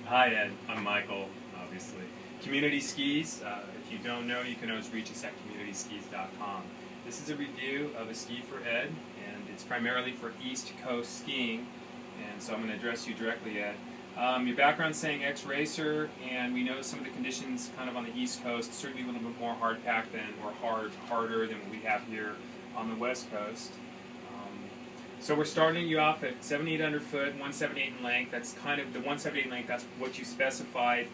Hi Ed, I'm Michael, obviously. Community Skis, if you don't know, you can always reach us at communityskis.com. This is a review of a ski for Ed, and it's primarily for East Coast skiing, and so I'm going to address you directly, Ed. Your background's saying ex-racer, and we know some of the conditions kind of on the East Coast, certainly a little bit more hard-packed than, or harder than what we have here on the West Coast. So we're starting you off at 78 underfoot, 178 in length. That's kind of the 178 length, that's what you specified.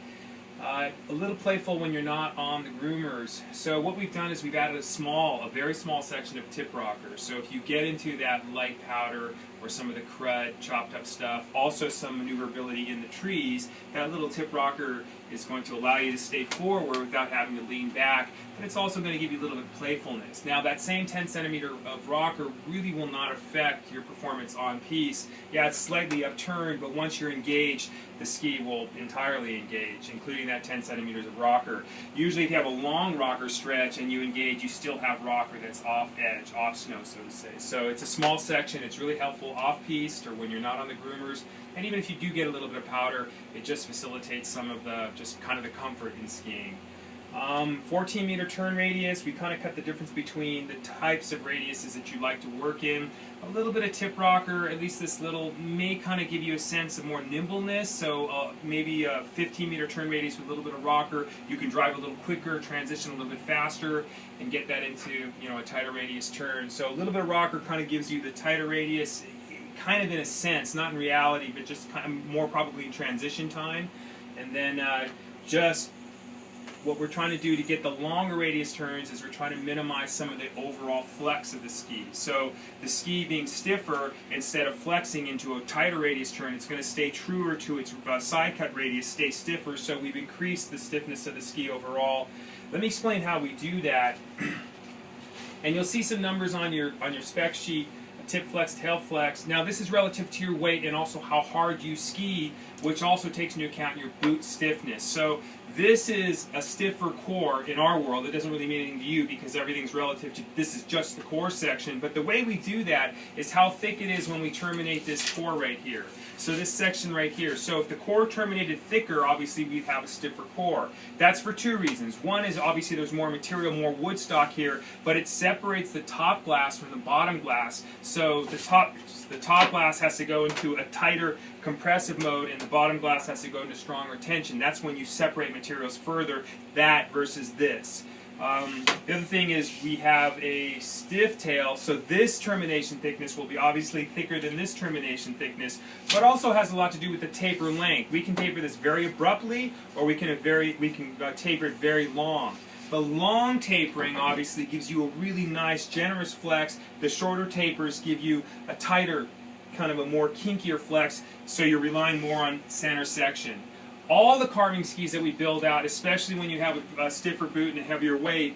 A little playful when you're not on the groomers. So what we've done is we've added a very small section of tip rocker. So if you get into that light powder or some of the crud, chopped up stuff, also some maneuverability in the trees, that little tip rocker is going to allow you to stay forward without having to lean back, but it's also going to give you a little bit of playfulness. Now that same 10 centimeter of rocker really will not affect your performance on piste. Yeah, it's slightly upturned, but once you're engaged, the ski will entirely engage, including that 10 centimeters of rocker. Usually if you have a long rocker stretch and you engage, you still have rocker that's off edge, off snow, so to say. So it's a small section, it's really helpful off-piste or when you're not on the groomers, and even if you do get a little bit of powder, it just facilitates some of the, just kind of the comfort in skiing. 14 meter turn radius, we kind of cut the difference between the types of radiuses that you like to work in. A little bit of tip rocker, at least this little, may kind of give you a sense of more nimbleness, so maybe a 15 meter turn radius with a little bit of rocker, you can drive a little quicker, transition a little bit faster, and get that into, you know, a tighter radius turn. So a little bit of rocker kind of gives you the tighter radius, kind of in a sense, not in reality, but just kind of more probably in transition time. And then just what we're trying to do to get the longer radius turns is we're trying to minimize some of the overall flex of the ski. So the ski being stiffer, instead of flexing into a tighter radius turn, it's going to stay truer to its side cut radius, stay stiffer, so we've increased the stiffness of the ski overall. Let me explain how we do that. And you'll see some numbers on your spec sheet. Tip flex, tail flex. Now this is relative to your weight and also how hard you ski, which also takes into account your boot stiffness. So this is a stiffer core in our world. It doesn't really mean anything to you because everything's relative to, this is just the core section. But the way we do that is how thick it is when we terminate this core right here. So this section right here. So if the core terminated thicker, obviously we'd have a stiffer core. That's for two reasons. One is obviously there's more material, more wood stock here, but it separates the top glass from the bottom glass. So the top glass has to go into a tighter compressive mode and the bottom glass has to go into stronger tension. That's when you separate materials further, that versus this. The other thing is we have a stiff tail, so this termination thickness will be obviously thicker than this termination thickness, but also has a lot to do with the taper length. We can taper this very abruptly, or we can taper it very long. The long tapering obviously gives you a really nice, generous flex. The shorter tapers give you a tighter, kind of a more kinkier flex, so you're relying more on center section. All the carving skis that we build out, especially when you have a stiffer boot and a heavier weight,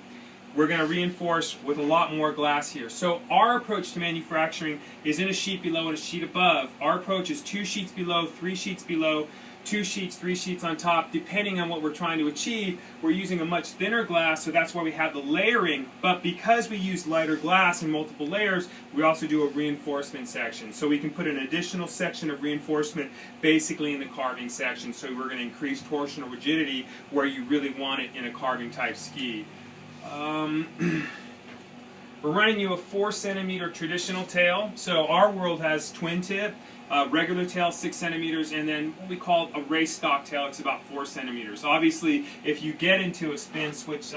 we're going to reinforce with a lot more glass here. So our approach to manufacturing is in a sheet below and a sheet above. Our approach is 2 sheets below, 3 sheets below, 2 sheets, 3 sheets on top. Depending on what we're trying to achieve, we're using a much thinner glass, so that's why we have the layering. But because we use lighter glass in multiple layers, we also do a reinforcement section. So we can put an additional section of reinforcement basically in the carving section. So we're going to increase torsional rigidity where you really want it in a carving type ski. We're running you a 4 centimeter traditional tail. So our world has twin tip, regular tail 6 centimeters, and then what we call a race stock tail. It's about 4 centimeters. Obviously, if you get into a spin switch,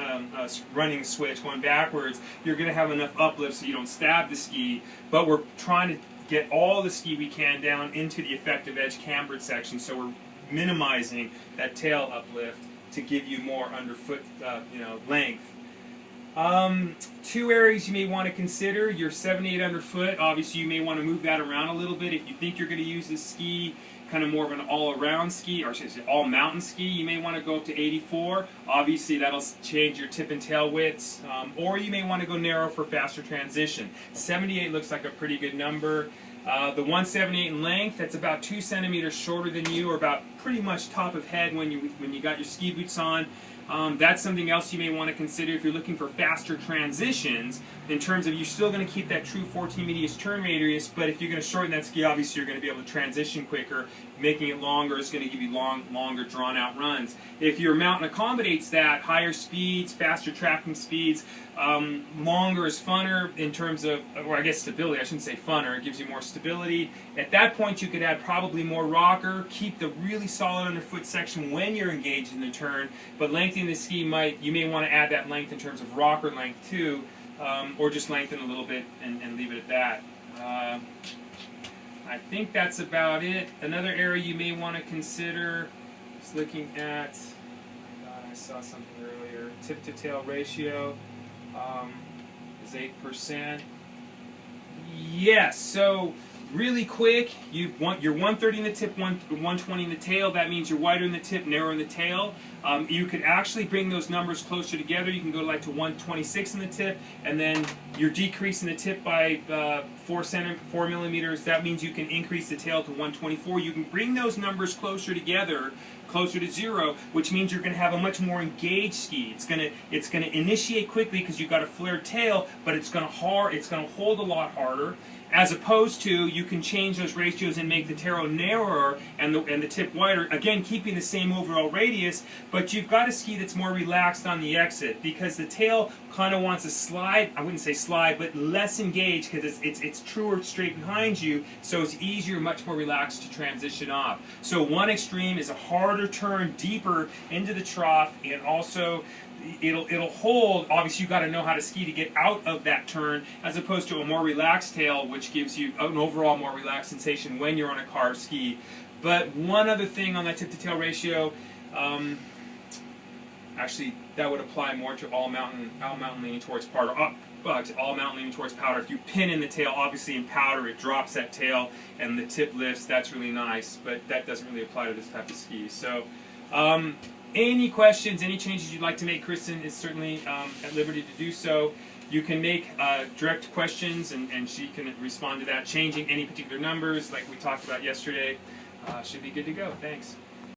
running switch going backwards, you're going to have enough uplift so you don't stab the ski. But we're trying to get all the ski we can down into the effective edge cambered section, so we're minimizing that tail uplift to give you more underfoot, length. 2 areas you may want to consider. Your 78 underfoot, obviously you may want to move that around a little bit. If you think you're going to use this ski kind of more of an all-around ski, or I should say all-mountain ski, you may want to go up to 84. Obviously that'll change your tip and tail widths. Or you may want to go narrow for faster transition. 78 looks like a pretty good number. The 178 in length, that's about 2 centimeters shorter than you, or about pretty much top of head when you got your ski boots on. That's something else you may want to consider if you're looking for faster transitions, in terms of you're still going to keep that true 14 medius turn radius, but if you're going to shorten that ski, obviously you're going to be able to transition quicker. Making it longer is going to give you longer drawn-out runs. If your mountain accommodates that, higher speeds, faster tracking speeds, longer is funner in terms of, or I guess stability, I shouldn't say funner, it gives you more stability. At that point you could add probably more rocker, keep the really solid underfoot section when you're engaged in the turn, but lengthening the ski you may want to add that length in terms of rocker length too, or just lengthen a little bit and leave it at that. I think that's about it. Another area you may want to consider is looking at, oh my God, I saw something earlier, tip to tail ratio is 8%. Yes, so really quick, you're 130 in the tip, 120 in the tail. That means you're wider in the tip, narrower in the tail. You could actually bring those numbers closer together. You can go to 126 in the tip, and then you're decreasing the tip by 4 millimeters. That means you can increase the tail to 124. You can bring those numbers closer together, closer to 0, which means you're going to have a much more engaged ski. It's going to initiate quickly because you've got a flared tail, but it's going to hold a lot harder. As opposed to, you can change those ratios and make the tail narrower and the tip wider, again keeping the same overall radius, but you've got a ski that's more relaxed on the exit because the tail kind of wants to slide, I wouldn't say slide, but less engaged because it's truer straight behind you, so it's easier, much more relaxed to transition off. So one extreme is a harder turn, deeper into the trough, and also it'll hold. Obviously, you've got to know how to ski to get out of that turn, as opposed to a more relaxed tail, which gives you an overall more relaxed sensation when you're on a carved ski. But one other thing on that tip-to-tail ratio, actually, that would apply more to all mountain leaning towards powder. To all mountain leaning towards powder. If you pin in the tail, obviously in powder, it drops that tail and the tip lifts. That's really nice, but that doesn't really apply to this type of ski. So. Any questions, any changes you'd like to make, Kristen is certainly at liberty to do so. You can make direct questions, and she can respond to that. Changing any particular numbers, like we talked about yesterday, should be good to go. Thanks.